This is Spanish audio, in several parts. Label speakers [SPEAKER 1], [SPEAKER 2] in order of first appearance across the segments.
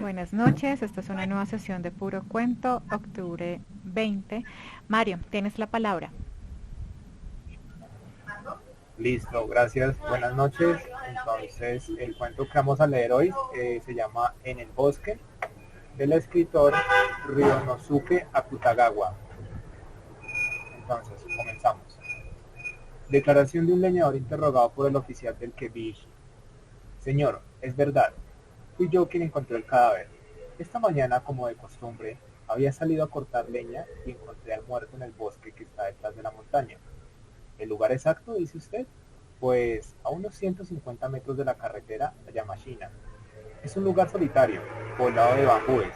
[SPEAKER 1] Buenas noches, esta es una nueva sesión de Puro Cuento, octubre 20. Mario, tienes la palabra.
[SPEAKER 2] Listo, gracias. Buenas noches. Entonces, el cuento que vamos a leer hoy se llama En el bosque, del escritor Ryonosuke Akutagawa. Entonces, comenzamos. Declaración de un leñador interrogado por el oficial del Kebishi. Señor, es verdad. Fui yo quien encontré el cadáver. Esta mañana, como de costumbre, había salido a cortar leña y encontré al muerto en el bosque que está detrás de la montaña. ¿El lugar exacto, dice usted? Pues a unos 150 metros de la carretera a Yamashina. Es un lugar solitario, poblado de bambúes,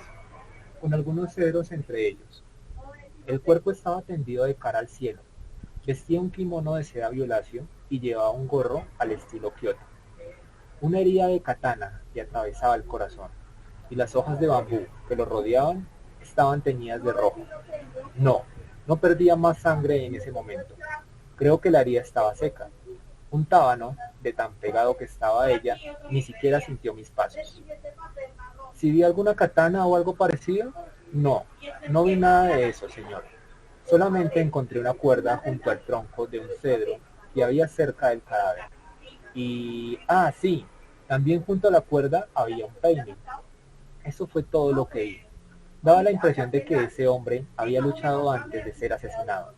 [SPEAKER 2] con algunos cedros entre ellos. El cuerpo estaba tendido de cara al cielo. Vestía un kimono de seda violáceo y llevaba un gorro al estilo Kyoto. Una herida de katana le atravesaba el corazón, y las hojas de bambú que lo rodeaban estaban teñidas de rojo. No, no perdía más sangre en ese momento. Creo que la herida estaba seca. Un tábano, de tan pegado que estaba a ella, ni siquiera sintió mis pasos. ¿Si vi alguna katana o algo parecido? No, no vi nada de eso, señor. Solamente encontré una cuerda junto al tronco de un cedro que había cerca del cadáver. Sí, también junto a la cuerda había un peine. Eso fue todo lo que vi. Daba la impresión de que ese hombre había luchado antes de ser asesinado,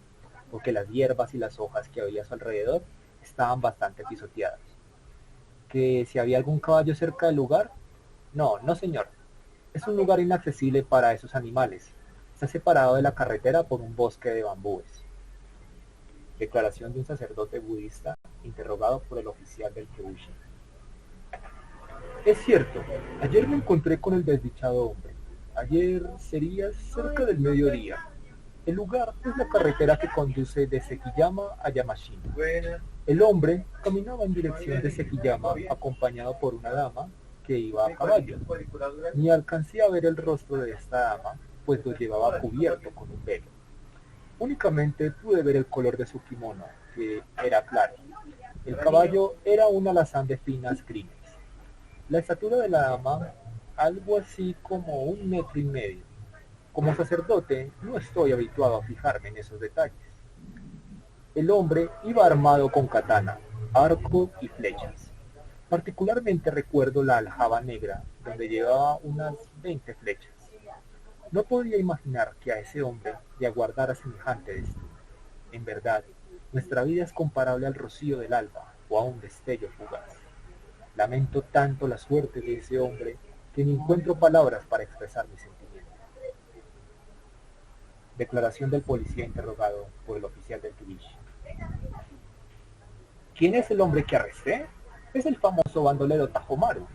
[SPEAKER 2] porque las hierbas y las hojas que había a su alrededor estaban bastante pisoteadas. ¿Que si había algún caballo cerca del lugar? No, no señor. Es un lugar inaccesible para esos animales. Está separado de la carretera por un bosque de bambúes. Declaración de un sacerdote budista interrogado por el oficial del Kebushi. Es cierto, ayer me encontré con el desdichado hombre. Ayer sería cerca del mediodía. El lugar es la carretera que conduce de Sekiyama a Yamashina. El hombre caminaba en dirección de Sekiyama acompañado por una dama que iba a caballo. Ni alcancé a ver el rostro de esta dama, pues lo llevaba cubierto con un velo. Únicamente pude ver el color de su kimono, que era claro. El caballo era un alazán de finas crines. La estatura de la dama, algo así como 1,5 metros. Como sacerdote, no estoy habituado a fijarme en esos detalles. El hombre iba armado con katana, arco y flechas. Particularmente recuerdo la aljaba negra, donde llevaba unas 20 flechas. No podía imaginar que a ese hombre le aguardara semejante destino. En verdad, nuestra vida es comparable al rocío del alba o a un destello fugaz. Lamento tanto la suerte de ese hombre que ni encuentro palabras para expresar mi sentimiento. Declaración del policía interrogado por el oficial del Kibishi. ¿Quién es el hombre que arresté? Es el famoso bandolero Tajomaru.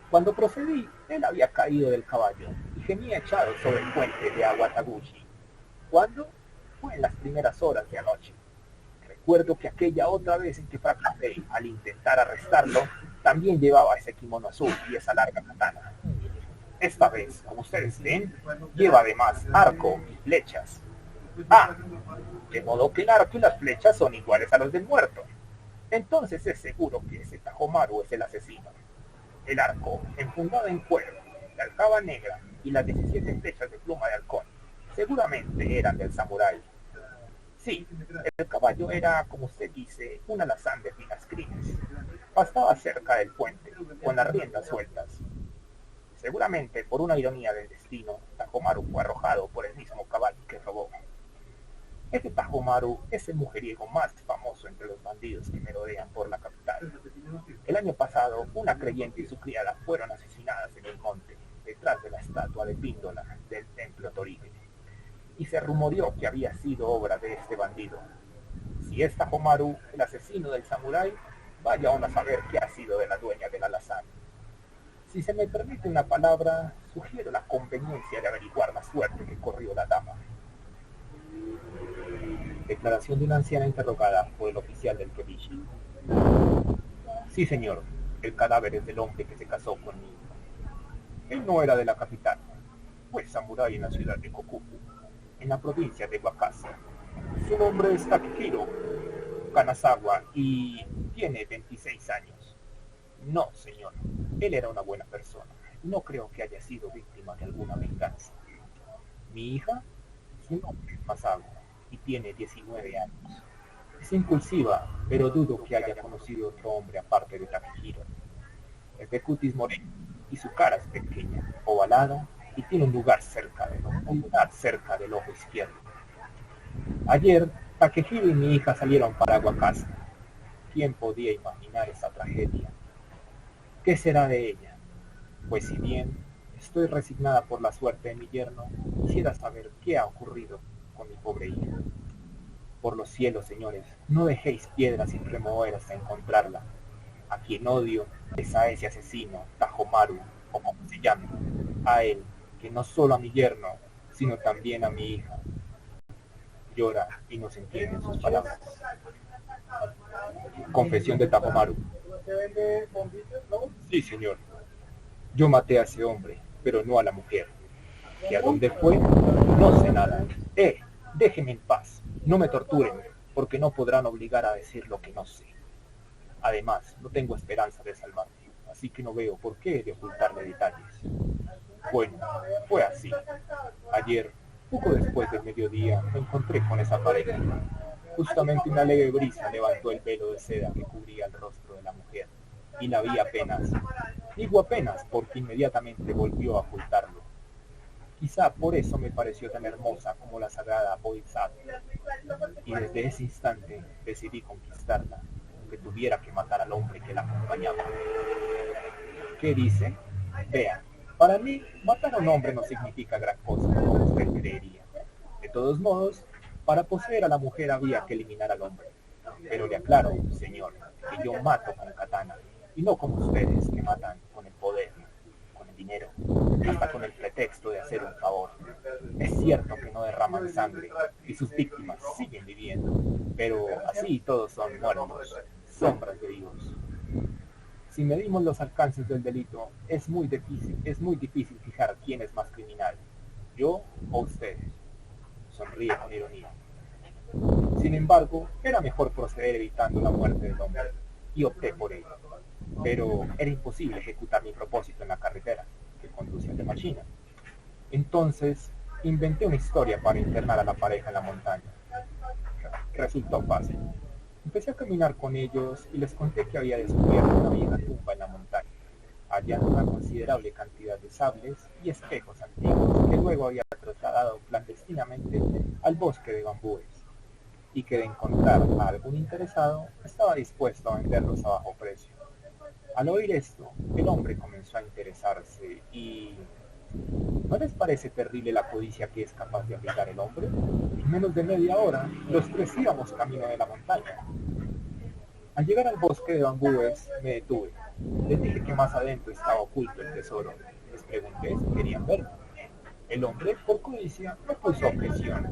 [SPEAKER 2] Cuando procedí, él había caído del caballo y gemía echado sobre el puente de Awataguchi. ¿Cuándo? Fue en las primeras horas de anoche. Recuerdo que aquella otra vez en que fracasé al intentar arrestarlo, también llevaba ese kimono azul y esa larga katana. Esta vez, como ustedes ven, lleva además arco y flechas. Ah, de modo que el arco y las flechas son iguales a los del muerto. Entonces es seguro que ese Tajomaru es el asesino. El arco, enfundado en cuero, la aljaba negra y las 17 flechas de pluma de halcón, seguramente eran del samurái. Sí, el caballo era, como usted dice, un alazán de finas crines. Pastaba cerca del puente, con las riendas sueltas. Seguramente, por una ironía del destino, Tajomaru fue arrojado por el mismo caballo que robó. Este Tajomaru es el mujeriego más famoso entre los bandidos que merodean por la capital. El año pasado, una creyente y su criada fueron asesinadas en el monte, detrás de la estatua de Píndola del templo Torige, y se rumoreó que había sido obra de este bandido. Si es Tajomaru, el asesino del samurái, vaya uno a saber qué ha sido de la dueña del alazán. Si se me permite una palabra, sugiero la conveniencia de averiguar la suerte que corrió la dama. Declaración de una anciana interrogada por el oficial del Kebishi. Sí, señor, el cadáver es del hombre que se casó conmigo. Él no era de la capital, fue samurái en la ciudad de Kokufu, en la provincia de Wakasa. Su nombre es Takehiro Kanazawa y tiene 26 años. No, señor, él era una buena persona. no creo que haya sido víctima de alguna venganza. Mi hija, su nombre es Masago y tiene 19 años. Es impulsiva, pero dudo que haya conocido otro hombre aparte de Takehiro. Es de cutis moreno y su cara es pequeña, ovalada y tiene un lunar cerca del ojo izquierdo. Ayer, Takehiro y mi hija salieron para Wakasa. ¿Quién podía imaginar esa tragedia? ¿Qué será de ella? Pues si bien estoy resignada por la suerte de mi yerno, quisiera saber qué ha ocurrido con mi pobre hija. Por los cielos, señores, no dejéis piedras sin remover hasta encontrarla. A quien odio es a ese asesino, Tajomaru, o como se llame, a él, que no solo a mi yerno, sino también a mi hija. Llora y no se entienden sus palabras. Confesión de Tajomaru. Sí, señor. Yo maté a ese hombre, pero no a la mujer. ¿Que a dónde fue? No sé nada. Déjenme en paz. No me torturen, porque no podrán obligar a decir lo que no sé. Además, no tengo esperanza de salvarme, así que no veo por qué he de ocultarle detalles. Bueno, fue así. Ayer, poco después del mediodía, me encontré con esa pareja. Justamente una leve brisa levantó el velo de seda que cubría el rostro de la mujer, y la vi apenas. Digo apenas porque inmediatamente volvió a ocultarlo. Quizá por eso me pareció tan hermosa como la sagrada Bodhisattva. Y desde ese instante decidí conquistarla, aunque tuviera que matar al hombre que la acompañaba. ¿Qué dice? Vean, para mí, matar a un hombre no significa gran cosa, como usted creería. De todos modos, para poseer a la mujer había que eliminar al hombre. Pero le aclaro, señor, que yo mato con katana, y no como ustedes que matan con el poder, con el dinero, hasta con el pretexto de hacer un favor. Es cierto que no derraman sangre, y sus víctimas siguen viviendo, pero así todos son muertos, sombras de Dios. Si medimos los alcances del delito, es muy difícil fijar quién es más criminal, yo o ustedes. Sonríe con ironía. Sin embargo, era mejor proceder evitando la muerte del hombre, y opté por ello. Pero era imposible ejecutar mi propósito en la carretera, que conduce a Temachina. Entonces, inventé una historia para internar a la pareja en la montaña. Resultó fácil. Empecé a caminar con ellos y les conté que había descubierto una vieja tumba en la montaña, hallando una considerable cantidad de sables y espejos antiguos que luego había trasladado clandestinamente al bosque de bambúes, y que de encontrar a algún interesado estaba dispuesto a venderlos a bajo precio. Al oír esto, el hombre comenzó a interesarse y... ¿No les parece terrible la codicia que es capaz de aplicar el hombre? En menos de media hora, los tres íbamos camino de la montaña. Al llegar al bosque de bambúes, me detuve. Les dije que más adentro estaba oculto el tesoro. Les pregunté si querían verlo. El hombre, por codicia, no puso objeción.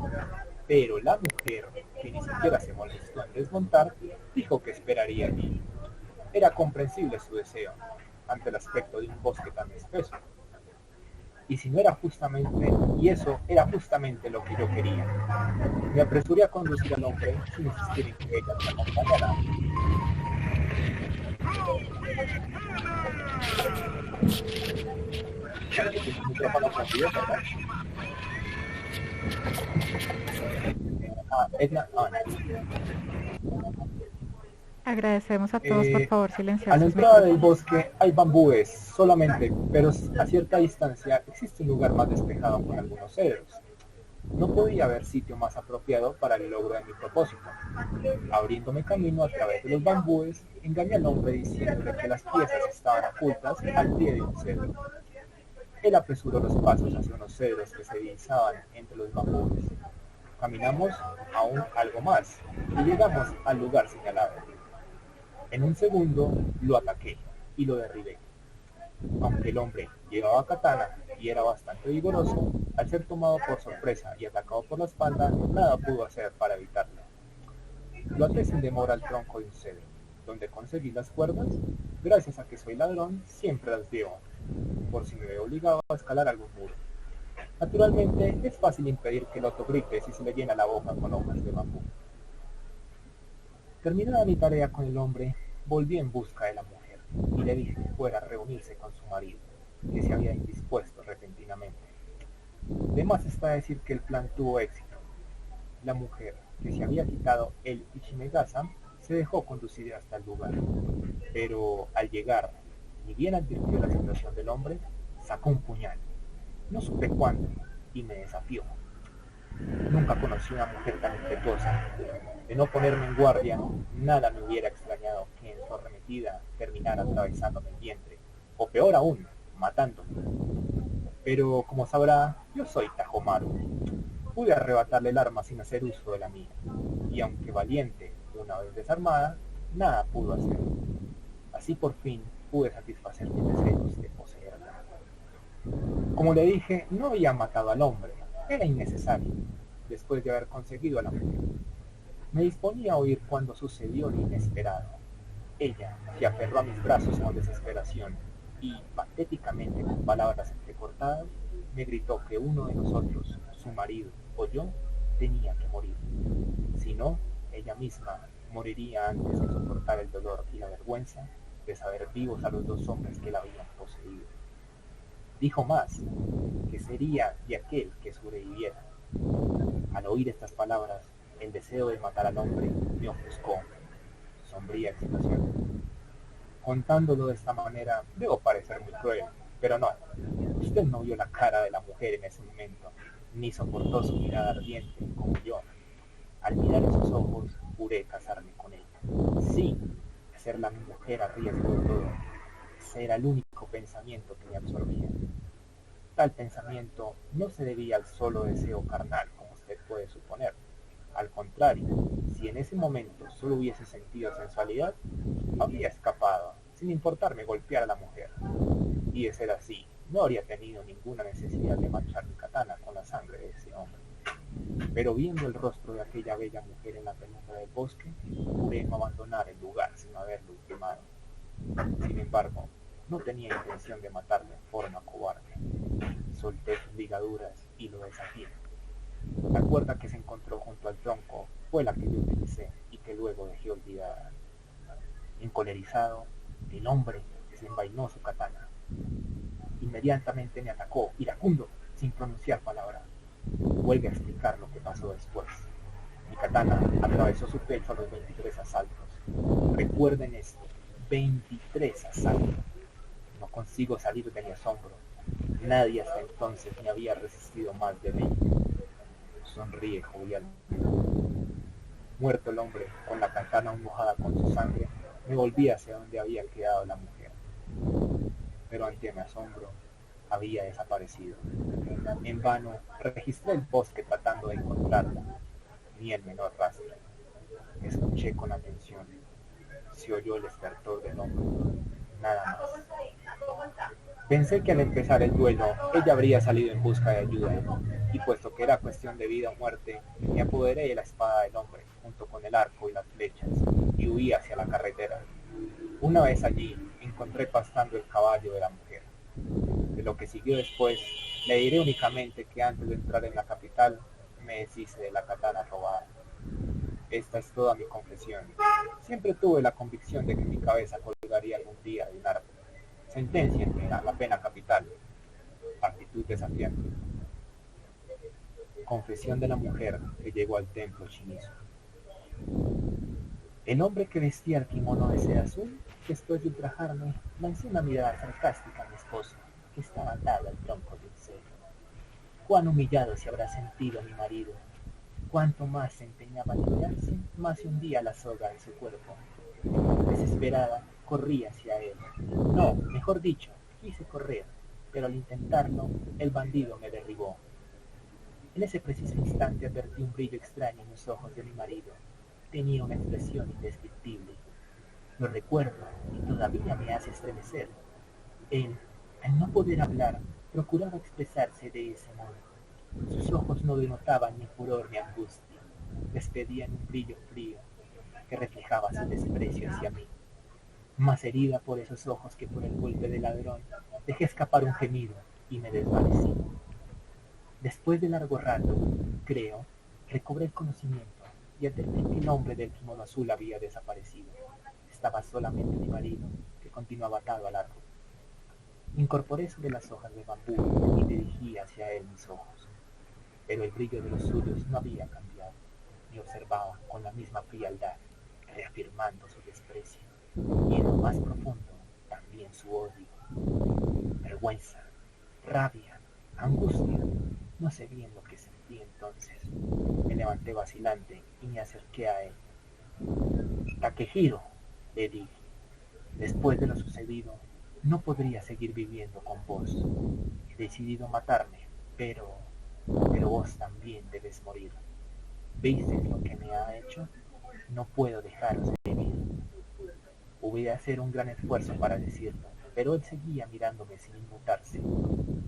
[SPEAKER 2] Pero la mujer, que ni siquiera se molestó en desmontar, dijo que esperaría allí. Era comprensible su deseo, ante el aspecto de un bosque tan espeso. Y eso era justamente lo que yo quería. Me apresuré a conducir al hombre sin insistir en que ella me acompañara. El micrófono prendido, ¿verdad? Edna, no.
[SPEAKER 1] Agradecemos a todos, por favor, silenciar
[SPEAKER 2] A la
[SPEAKER 1] sus
[SPEAKER 2] entrada del
[SPEAKER 1] micrófonos.
[SPEAKER 2] bosque hay bambúes solamente, pero a cierta distancia existe un lugar más despejado con algunos cedros. No podía haber sitio más apropiado para el logro de mi propósito. Abriéndome camino a través de los bambúes, engañé al hombre diciéndole que las piezas estaban ocultas al pie de un cedro. Él apresuró los pasos hacia unos cedros que se divisaban entre los bambúes. Caminamos aún algo más y llegamos al lugar señalado. En un segundo lo ataqué y lo derribé. Aunque el hombre llevaba katana y era bastante vigoroso, al ser tomado por sorpresa y atacado por la espalda, nada pudo hacer para evitarlo. Lo até sin demora al tronco de un cedro, donde conseguí las cuerdas. Gracias a que soy ladrón, siempre las llevo, por si me veo obligado a escalar algún muro. Naturalmente, es fácil impedir que el otro grite si se le llena la boca con hojas de bambú. Terminada mi tarea con el hombre, volví en busca de la mujer y le dije que fuera a reunirse con su marido. que se había indispuesto repentinamente. De más está decir que el plan tuvo éxito. La mujer, que se había quitado el Ichimegasa, se dejó conducir hasta el lugar, pero al llegar, ni bien advirtió la situación del hombre, sacó un puñal. No supe cuándo, y me desafió. Nunca conocí una mujer tan impetuosa. De no ponerme en guardia, nada me hubiera extrañado que en su arremetida terminara atravesándome el vientre, o peor aún, matándome. Pero, como sabrá, yo soy Tajomaru. Pude arrebatarle el arma sin hacer uso de la mía, y aunque valiente, una vez desarmada, nada pudo hacer. Así por fin pude satisfacer mis deseos de poseerla. Como le dije, no había matado al hombre, era innecesario, después de haber conseguido a la mujer. Me disponía a oír cuando sucedió lo inesperado. Ella se aferró a mis brazos con desesperación y, patéticamente con palabras entrecortadas, me gritó que uno de nosotros, su marido o yo, tenía que morir. Si no, ella misma moriría antes que soportar el dolor y la vergüenza de saber vivos a los dos hombres que la habían poseído. Dijo más, que sería de aquel que sobreviviera. Al oír estas palabras, el deseo de matar al hombre me ofuscó. Sombría excitación. Contándolo de esta manera, debo parecer muy cruel, pero no. Usted no vio la cara de la mujer en ese momento, ni soportó su mirada ardiente como yo. Al mirar esos ojos, juré casarme con ella. Sí, hacerla mi mujer a riesgo de todo. Ese era el único pensamiento que me absorbía. Tal pensamiento no se debía al solo deseo carnal, como usted puede suponer. Al contrario, si en ese momento solo hubiese sentido sensualidad, habría escapado, sin importarme golpear a la mujer. Y de ser así, no habría tenido ninguna necesidad de manchar mi katana con la sangre de ese hombre. Pero viendo el rostro de aquella bella mujer en la penumbra del bosque, juré no abandonar el lugar sin haberlo quemado. Sin embargo, no tenía intención de matarlo en forma cobarde. Solté sus ligaduras y lo desafié. La cuerda que se encontró junto al tronco fue la que yo utilicé y que luego dejé olvidada. Encolerizado, el hombre desenvainó su katana. Inmediatamente me atacó, iracundo, sin pronunciar palabra. Vuelve a explicar lo que pasó después. Mi katana atravesó su pecho a los 23 asaltos. Recuerden esto, 23 asaltos. No consigo salir de mi asombro. Nadie hasta entonces me había resistido más de 20. Sonríe jovialmente. Muerto el hombre, con la katana aún mojada con su sangre, me volví hacia donde había quedado la mujer. Pero ante mi asombro, había desaparecido. En vano registré el bosque tratando de encontrarla, ni el menor rastro. Escuché con atención. Se oyó el estertor del hombre. Nada más. Pensé que al empezar el duelo, ella habría salido en busca de ayuda, y puesto que era cuestión de vida o muerte, me apoderé de la espada del hombre, junto con el arco y las flechas, y huí hacia la carretera. Una vez allí, encontré pastando el caballo de la mujer. De lo que siguió después, le diré únicamente que antes de entrar en la capital, me deshice de la katana robada. Esta es toda mi confesión. Siempre tuve la convicción de que mi cabeza colgaría algún día de un árbol. Senténcienme a la pena capital. Actitud desafiante. Confesión de la mujer que llegó al templo Shimizu. El hombre que vestía el kimono de seda azul, después de ultrajarme, lancé una mirada sarcástica a mi esposa, que estaba atada al tronco de un cedro. Cuán humillado se habrá sentido mi marido. Cuanto más se empeñaba en liberarse, más se hundía la soga en su cuerpo. Desesperada, corrí hacia él. No, mejor dicho, quise correr, pero al intentarlo, el bandido me derribó. En ese preciso instante advertí un brillo extraño en los ojos de mi marido. Tenía una expresión indescriptible. Lo recuerdo y todavía me hace estremecer. Él, al no poder hablar, procuraba expresarse de ese modo. Sus ojos no denotaban ni furor ni angustia, despedían un brillo frío que reflejaba su desprecio hacia mí. Más herida por esos ojos que por el golpe del ladrón, dejé escapar un gemido y me desvanecí. Después de largo rato, creo, recobré el conocimiento y advertí que el hombre del kimono azul había desaparecido. Estaba solamente mi marido, que continuaba atado al árbol. Incorporé sobre las hojas de bambú y dirigí hacia él mis ojos, pero el brillo de los suyos no había cambiado. Me observaba con la misma frialdad, reafirmando su desprecio, y en lo más profundo también su odio. Vergüenza, rabia, angustia, no sé bien lo que sentí entonces. Me levanté vacilante y me acerqué a él. Takehiro, le dije, después de lo sucedido, no podría seguir viviendo con vos. He decidido matarme, pero, pero vos también debes morir. ¿Viste lo que me ha hecho? No puedo dejaros de vivir. Hubo de hacer un gran esfuerzo para decirlo, pero él seguía mirándome sin inmutarse.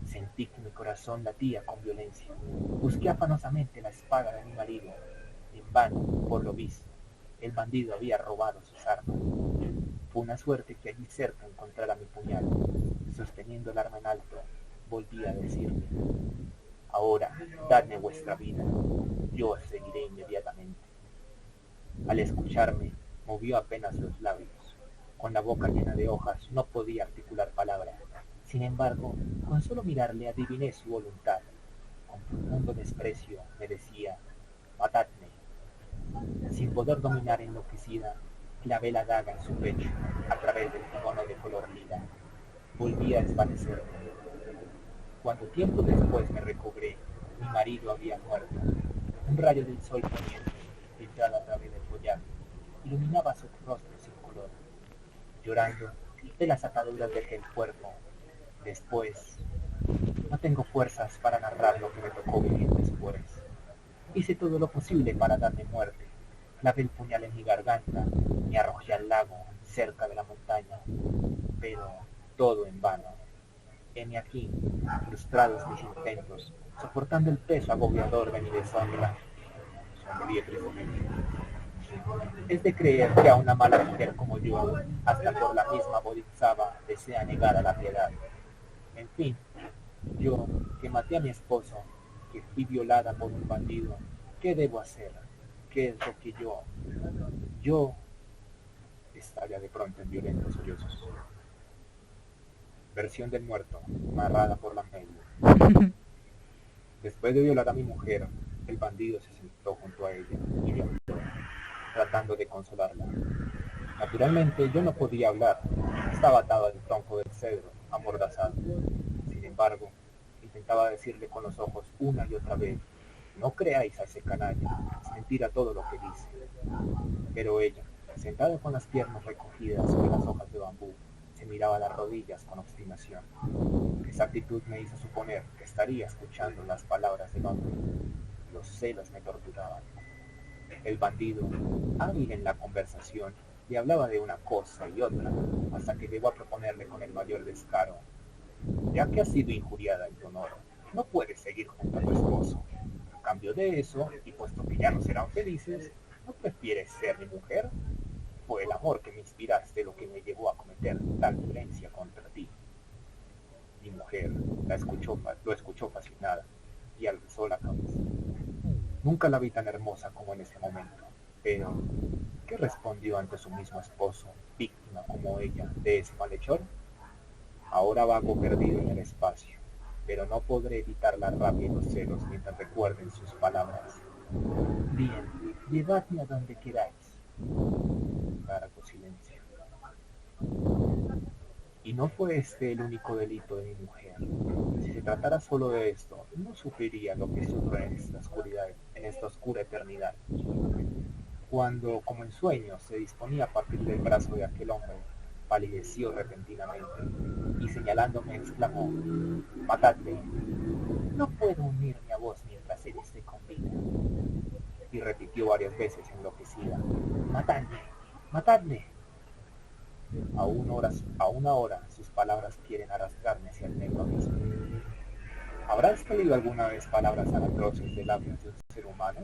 [SPEAKER 2] Sentí que mi corazón latía con violencia. Busqué afanosamente la espada de mi marido. En vano, por lo visto, el bandido había robado sus armas. Fue una suerte que allí cerca encontrara mi puñal. Sosteniendo el arma en alto, volví a decirle: ahora, dadme vuestra vida. Yo os seguiré inmediatamente. Al escucharme, movió apenas los labios. Con la boca llena de hojas no podía articular palabra. Sin embargo, con solo mirarle adiviné su voluntad. Con profundo desprecio me decía: matadme. Sin poder dominar enloquecida, clavé la daga en su pecho a través del kimono de color lila. Volví a desvanecerme. Cuando tiempo después me recobré, mi marido había muerto. Un rayo del sol poniente, filtrado a través del follaje, iluminaba su rostro sin color. Llorando, de las ataduras dejé el cuerpo. Después, no tengo fuerzas para narrar lo que me tocó vivir después. Hice todo lo posible para darme muerte. Clavé el puñal en mi garganta, me arrojé al lago, cerca de la montaña, pero todo en vano. Heme aquí, frustrados mis intentos, soportando el peso agobiador de mi deshonra. Sonríe tristemente. Es de creer que a una mala mujer como yo, hasta por la misma Bodhisattva, desea negar a la piedad. En fin, yo, que maté a mi esposo, que fui violada por un bandido, ¿qué debo hacer? ¿Qué es lo que yo, estalla de pronto en violentos sollozos? Versión del muerto, narrada por la media. Después de violar a mi mujer, el bandido se sentó junto a ella y me habló, tratando de consolarla. Naturalmente yo no podía hablar, estaba atado al tronco del cedro, amordazado. Sin embargo, intentaba decirle con los ojos una y otra vez: no creáis a ese canalla, es mentira todo lo que dice. Pero ella, sentada con las piernas recogidas sobre las hojas de bambú, se miraba las rodillas con obstinación. Esa actitud me hizo suponer que estaría escuchando las palabras del hombre. Los celos me torturaban. El bandido, hábil en la conversación, le hablaba de una cosa y otra, hasta que llegó a proponerle con el mayor descaro: ya que has sido injuriada en tu honor, no puedes seguir junto a tu esposo. En cambio de eso, y puesto que ya no serán felices, ¿no prefieres ser mi mujer? Fue el amor que me inspiraste lo que me llevó a cometer tal violencia contra ti. Mi mujer lo escuchó fascinada y alzó la cabeza. Nunca la vi tan hermosa como en ese momento, pero ¿qué respondió ante su mismo esposo, víctima como ella de ese malhechor? Ahora vago perdido en el espacio, pero no podré evitar la rabia y los celos mientras recuerden sus palabras. Bien, llevadme a donde queráis. Largo silencio. Y no fue este el único delito de mi mujer. Si se tratara solo de esto, no sufriría lo que sufre en esta oscura eternidad. Cuando, como en sueños, se disponía a partir del brazo de aquel hombre, palideció repentinamente y señalándome exclamó: matadle. No puedo unirme a vos mientras él esté con vida. Y repitió varias veces enloquecida: matadle, matadle. Aún ahora sus palabras quieren arrastrarme hacia el negro abismo. ¿Habrás leído alguna vez palabras tan atroces de labios de un ser humano?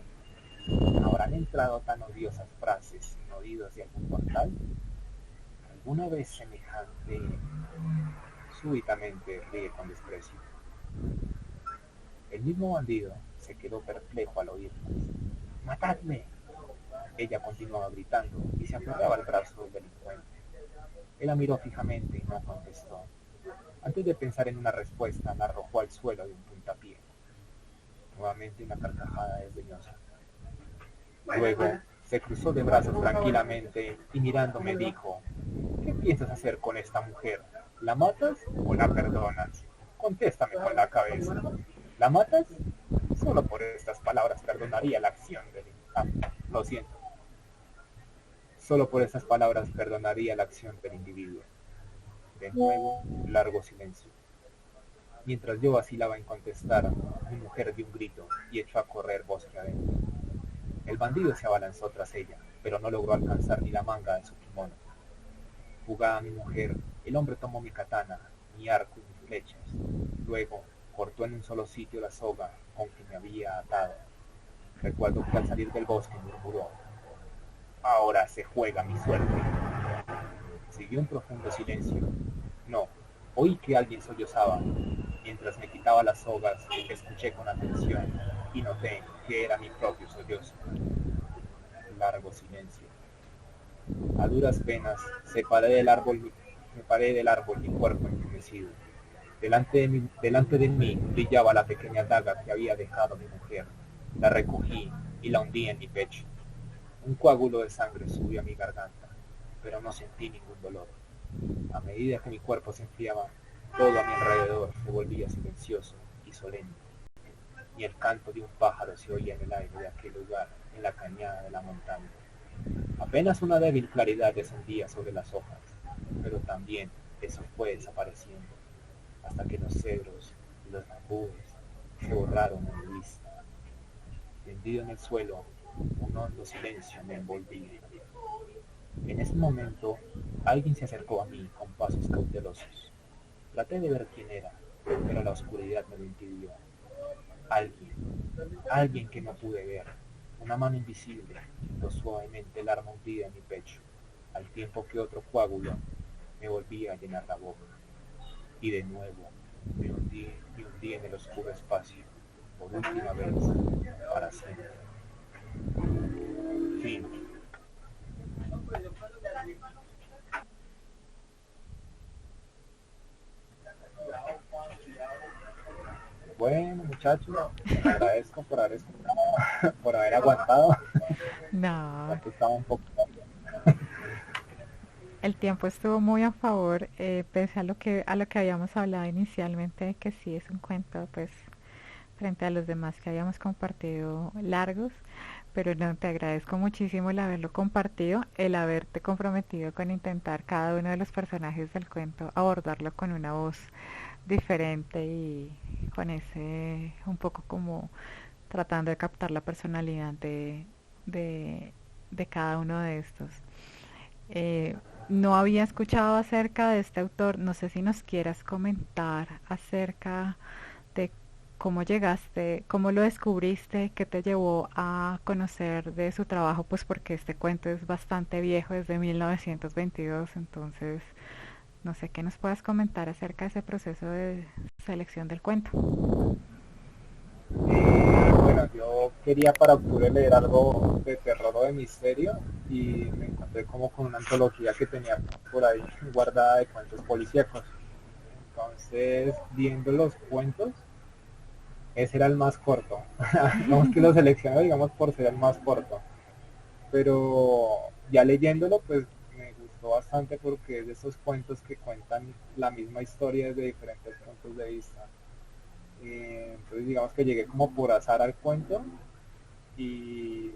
[SPEAKER 2] ¿Habrán entrado tan odiosas frases en oídos de algún mortal? ¿Alguna vez semejante? Súbitamente ríe con desprecio. El mismo bandido se quedó perplejo al oírlas. ¡Matadme! Ella continuaba gritando y se aferraba al brazo del delincuente. Él la miró fijamente y no contestó. Antes de pensar en una respuesta, la arrojó al suelo de un puntapié. Nuevamente una carcajada desdeñosa. Luego se cruzó de brazos tranquilamente y mirándome dijo: ¿qué piensas hacer con esta mujer? ¿La matas o la perdonas? Contéstame con la cabeza. ¿La matas? Solo por estas palabras perdonaría la acción del... Ah, lo siento. Solo por estas palabras perdonaría la acción del individuo. De nuevo, largo silencio. Mientras yo vacilaba en contestar, mi mujer dio un grito y echó a correr bosque adentro. El bandido se abalanzó tras ella, pero no logró alcanzar ni la manga de su kimono. Jugada mi mujer, el hombre tomó mi katana, mi arco y mis flechas. Luego cortó en un solo sitio la soga con que me había atado. Recuerdo que al salir del bosque murmuró: ahora se juega mi suerte. Siguió un profundo silencio. No, oí que alguien sollozaba. Mientras me quitaba las sogas, escuché con atención y noté que era mi propio sollozo. Largo silencio. A duras penas me paré del árbol mi cuerpo entumecido. Delante de mí brillaba la pequeña daga que había dejado mi mujer. La recogí y la hundí en mi pecho. Un coágulo de sangre subió a mi garganta, pero no sentí ningún dolor. A medida que mi cuerpo se enfriaba, todo a mi alrededor se volvía silencioso y solemne. Ni el canto de un pájaro se oía en el aire de aquel lugar, en la cañada de la montaña. Apenas una débil claridad descendía sobre las hojas, pero también eso fue desapareciendo, hasta que los cedros y los bambúes se borraron en mi vista. Tendido en el suelo, un hondo silencio me envolvía. En ese momento, alguien se acercó a mí con pasos cautelosos. Traté de ver quién era, pero la oscuridad me lo impidió. Alguien, alguien que no pude ver. Una mano invisible quitó suavemente el arma hundida en mi pecho, al tiempo que otro coágulo me volvía a llenar la boca. Y de nuevo me hundí en el oscuro espacio, por última vez, para siempre. Fin. Bueno, muchachos, les agradezco por haber escuchado, por haber aguantado.
[SPEAKER 1] No,
[SPEAKER 2] Esto estaba un poco...
[SPEAKER 1] el tiempo estuvo muy a favor, pese a lo que habíamos hablado inicialmente, que sí es un cuento, pues, frente a los demás que habíamos compartido largos, pero no, te agradezco muchísimo el haberlo compartido, el haberte comprometido con intentar cada uno de los personajes del cuento, abordarlo con una voz diferente y con ese, un poco como tratando de captar la personalidad de, de cada uno de estos. Eh, no había escuchado acerca de este autor, no sé si nos quieras comentar acerca de cómo llegaste, cómo lo descubriste, qué te llevó a conocer de su trabajo, pues porque este cuento es bastante viejo, es de 1922, entonces no sé qué nos puedas comentar acerca de ese proceso de selección del cuento.
[SPEAKER 2] Bueno, yo quería para octubre leer algo de terror o de misterio y me encontré como con una antología que tenía por ahí guardada de cuentos policíacos. Entonces, viendo los cuentos, ese era el más corto. Digamos que lo seleccioné, digamos, por ser el más corto. Pero ya leyéndolo, pues me gustó bastante porque es de esos cuentos que cuentan la misma historia desde diferentes puntos de vista. Entonces digamos que llegué como por azar al cuento y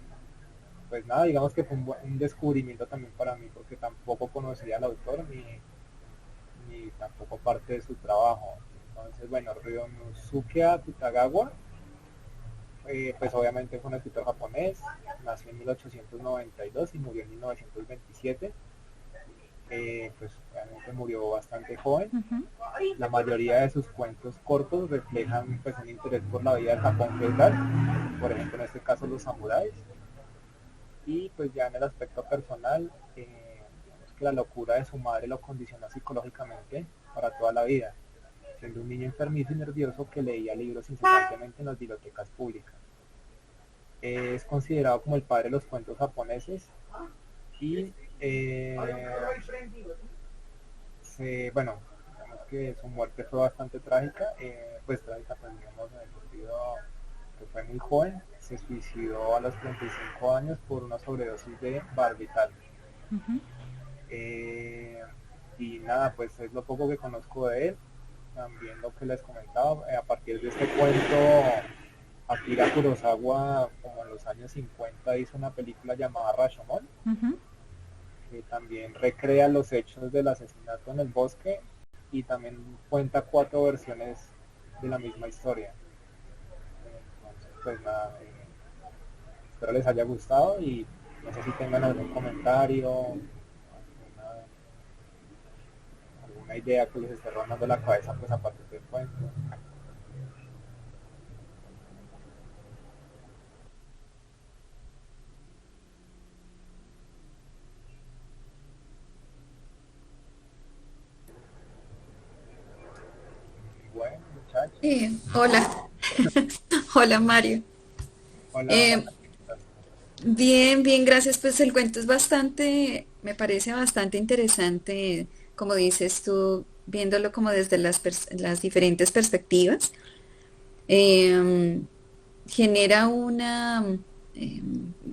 [SPEAKER 2] pues nada, digamos que fue un descubrimiento también para mí porque tampoco conocía al autor ni tampoco parte de su trabajo. Entonces bueno, Ryonosuke Akutagawa, pues obviamente fue un escritor japonés, nació en 1892 y murió en 1927. Pues realmente murió bastante joven.
[SPEAKER 1] Ujú.
[SPEAKER 2] La mayoría de sus cuentos cortos reflejan pues un interés por la vida del Japón feudal, por ejemplo en este caso los samuráis, y pues ya en el aspecto personal, digamos que la locura de su madre lo condicionó psicológicamente para toda la vida, siendo un niño enfermizo y nervioso que leía libros incesantemente en las bibliotecas públicas. Es considerado como el padre de los cuentos japoneses y bueno, que su muerte fue bastante trágica, pues trágica, pues digamos, en el sentido que fue muy joven, se suicidó a los 35 años por una sobredosis de barbital.
[SPEAKER 1] Ujú.
[SPEAKER 2] Eh, y nada, pues es lo poco que conozco de él. También lo que les comentaba, a partir de este cuento, Akira Kurosawa, como en los años 50, hizo una película llamada Rashomon,
[SPEAKER 1] Ujú.
[SPEAKER 2] que también recrea los hechos del asesinato en el bosque y también cuenta 4 versiones de la misma historia. Entonces, pues nada, espero les haya gustado y no sé si tengan algún comentario, alguna idea que les esté rondando la cabeza, pues aparte del cuento. Bueno, muchachos,
[SPEAKER 3] Hola, hola Mario.
[SPEAKER 2] hola
[SPEAKER 3] Eh,
[SPEAKER 2] Amanda.
[SPEAKER 3] bien, bien, gracias. Pues el cuento es bastante, me parece bastante interesante, como dices tú, viéndolo como desde las diferentes perspectivas. Eh, Genera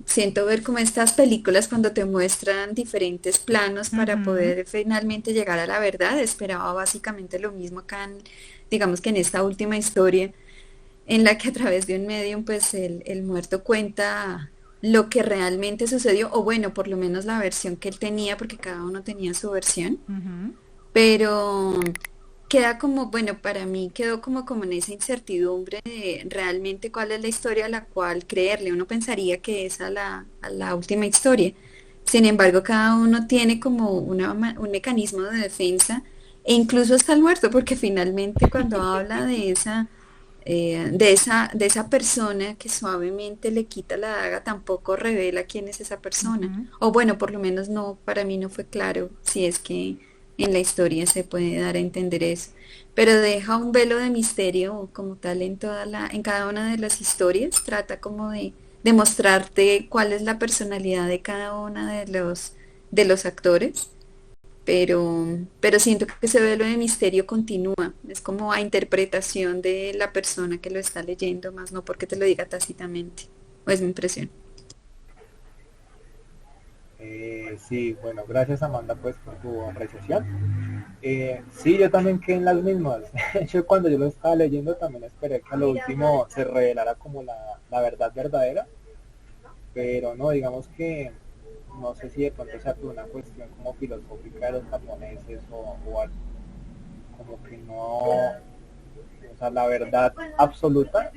[SPEAKER 3] siento ver como estas películas cuando te muestran diferentes planos para
[SPEAKER 1] Ujú.
[SPEAKER 3] poder finalmente llegar a la verdad. Esperaba básicamente lo mismo acá, digamos que en esta última historia en la que a través de un medium, pues el muerto cuenta lo que realmente sucedió, o bueno, por lo menos la versión que él tenía, porque cada uno tenía su versión,
[SPEAKER 1] Ujú.
[SPEAKER 3] pero queda como, bueno, para mí quedó como en esa incertidumbre de realmente cuál es la historia a la cual creerle. Uno pensaría que es a la última historia. Sin embargo, cada uno tiene como un mecanismo de defensa, e incluso hasta el muerto, porque finalmente cuando habla de esa persona que suavemente le quita la daga, tampoco revela quién es esa persona.
[SPEAKER 1] Ujú.
[SPEAKER 3] O bueno, por lo menos no, para mí no fue claro si es que en la historia se puede dar a entender eso. Pero deja un velo de misterio como tal en en cada una de las historias. Trata como de mostrarte cuál es la personalidad de cada una de los actores, pero siento que ese velo de misterio continúa, es como a interpretación de la persona que lo está leyendo, más no porque te lo diga tácitamente, o es mi impresión.
[SPEAKER 2] Sí, bueno, gracias Amanda pues por tu apreciación. Sí, yo también quedé en las mismas. Yo cuando yo lo estaba leyendo también esperé que a lo último se revelara como la verdad verdadera, pero no, digamos que no sé si de pronto sea por una cuestión como filosófica de los japoneses o algo, como que no, o sea, la verdad absoluta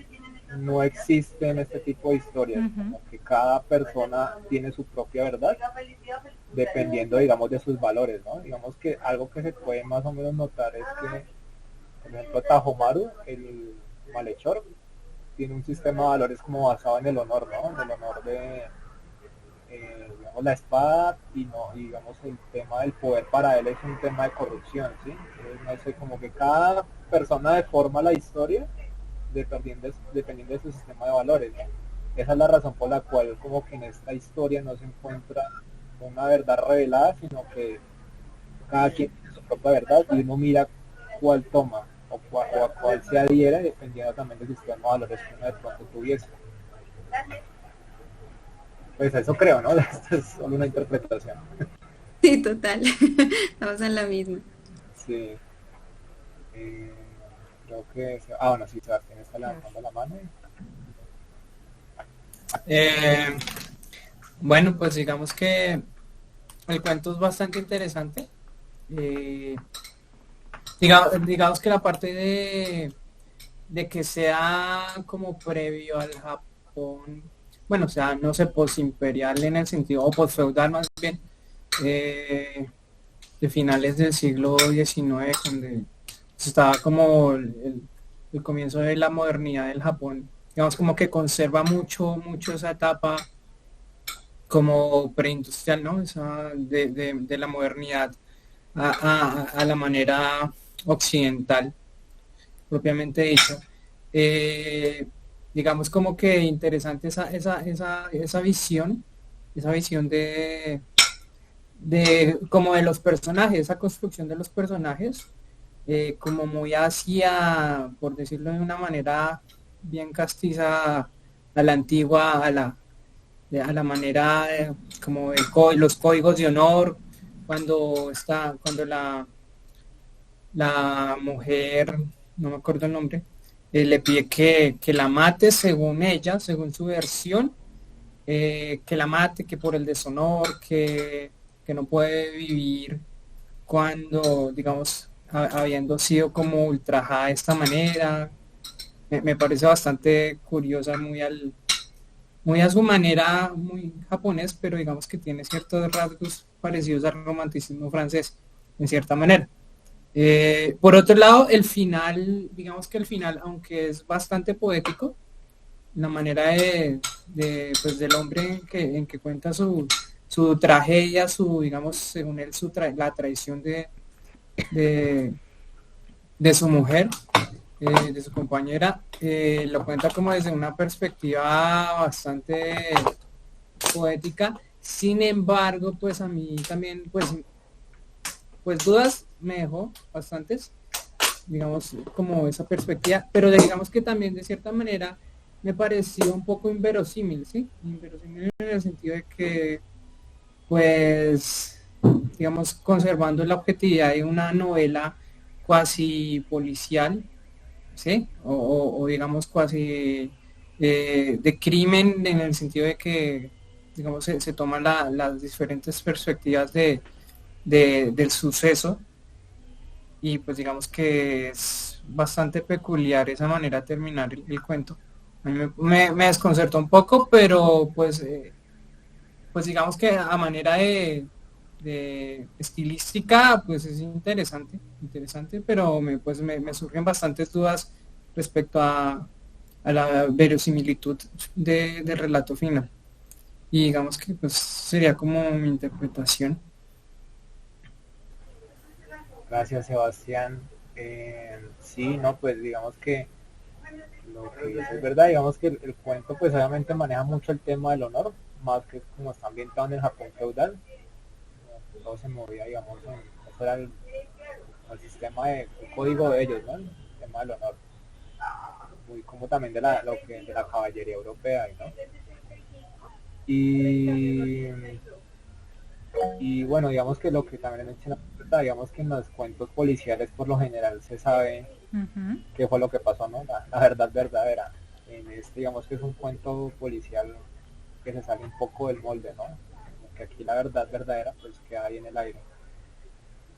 [SPEAKER 2] no existe en este tipo de historias,
[SPEAKER 1] Ujú.
[SPEAKER 2] como que cada persona tiene su propia verdad dependiendo, digamos, de sus valores, ¿no? Digamos que algo que se puede más o menos notar es que, por ejemplo, Tajomaru, el malhechor, tiene un sistema de valores como basado en el honor, ¿no? En el honor de, digamos, la espada y no, y, digamos, el tema del poder para él es un tema de corrupción, ¿sí? Entonces, no sé, como que cada persona deforma la historia dependiendo de su sistema de valores, ¿no? Esa es la razón por la cual como que en esta historia no se encuentra una verdad revelada, sino que cada quien tiene su propia verdad y uno mira cuál toma o a cuál se adhiere dependiendo también del sistema de valores que uno de pronto tuviese. Pues eso creo, ¿no? Esto es solo una interpretación.
[SPEAKER 3] Sí, total, estamos en la misma.
[SPEAKER 2] Sí, eh, creo que... Ah, bueno, sí, Sebastián está
[SPEAKER 1] Gracias.
[SPEAKER 2] levantando la mano.
[SPEAKER 4] Eh, bueno, pues digamos que el cuento es bastante interesante. Eh, digamos que la parte de que sea como previo al Japón, bueno, o sea, no sé, posimperial en el sentido, o posfeudal más bien, eh, de finales del siglo XIX, donde estaba como el comienzo de la modernidad del Japón. Digamos como que conserva mucho esa etapa como preindustrial, ¿no? Esa de la modernidad a la manera occidental, propiamente dicho. Eh, digamos como que interesante esa visión de como de los personajes, esa construcción de los personajes, como muy hacia, por decirlo de una manera bien castiza, a la antigua, a la manera como los códigos de honor, cuando la mujer, no me acuerdo el nombre, le pide que la mate según ella, según su versión, que la mate, que por el deshonor, que no puede vivir cuando, digamos, habiendo sido como ultrajada de esta manera. Me parece bastante curiosa, muy a su manera, muy japonés, pero digamos que tiene ciertos rasgos parecidos al romanticismo francés, en cierta manera. Por otro lado, el final, digamos que el final, aunque es bastante poético, la manera pues, del hombre en que cuenta su tragedia, digamos, según él, la traición de, de su mujer, de su compañera, lo cuenta como desde una perspectiva bastante poética. Sin embargo, pues a mí también, pues dudas me dejó bastantes, digamos, como esa perspectiva, pero digamos que también de cierta manera me pareció un poco inverosímil, ¿sí? Inverosímil en el sentido de que, pues, digamos, conservando la objetividad de una novela cuasi policial, ¿sí? O digamos cuasi de crimen en el sentido de que, digamos, se toman las diferentes perspectivas del suceso y pues digamos que es bastante peculiar esa manera de terminar el cuento. A mí me desconcertó un poco, pero pues digamos que a manera de estilística, pues es interesante, pero me surgen bastantes dudas respecto a la verosimilitud del relato final. Y digamos que pues sería como mi interpretación.
[SPEAKER 2] Gracias, Sebastián. Sí, no, pues digamos que lo que dices es verdad, digamos que el cuento pues obviamente maneja mucho el tema del honor, más que como está ambientado en el Japón feudal, todo se movía, digamos, eso era el sistema el código de ellos, ¿no? El tema del honor, muy como también de la caballería europea, ¿no? Y, y bueno, digamos que lo que también menciona, digamos que en los cuentos policiales por lo general se sabe
[SPEAKER 1] Ujú.
[SPEAKER 2] qué fue lo que pasó, ¿no? La verdad verdadera. En este, digamos que es un cuento policial que se sale un poco del molde, ¿no? Que aquí la verdad verdadera pues queda ahí en el aire.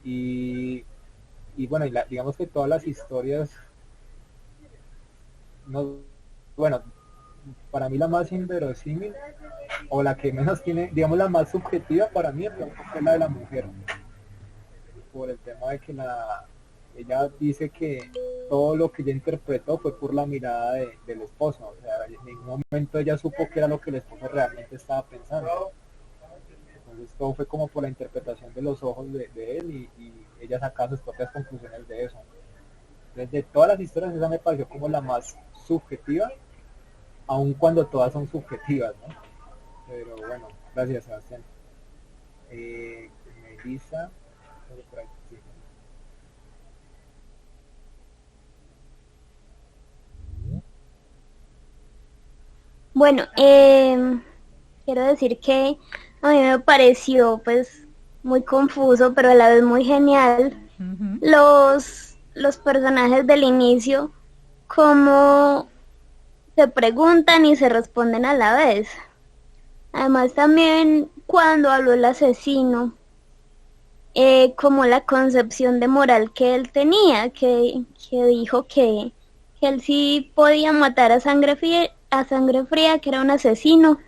[SPEAKER 2] Y, y bueno, digamos que todas las historias, no, bueno, para mí la más inverosímil o la que menos tiene, digamos la más subjetiva para mí fue la de la mujer, por el tema de que ella dice que todo lo que ella interpretó fue por la mirada del esposo, o sea, en ningún momento ella supo que era lo que el esposo realmente estaba pensando. Entonces todo fue como por la interpretación de los ojos de él y ella sacaba sus propias conclusiones de eso. Desde todas las historias esa me pareció como la más subjetiva, aun cuando todas son subjetivas, ¿no? Pero bueno, gracias Sebastián. Melissa, por ahí, sí.
[SPEAKER 5] Bueno, quiero decir que a mí me pareció pues muy confuso, pero a la vez muy genial
[SPEAKER 1] Ujú.
[SPEAKER 5] los personajes del inicio, cómo se preguntan y se responden a la vez. Además también cuando habló el asesino, como la concepción de moral que él tenía, que dijo que él sí podía matar a sangre fría, que era un asesino,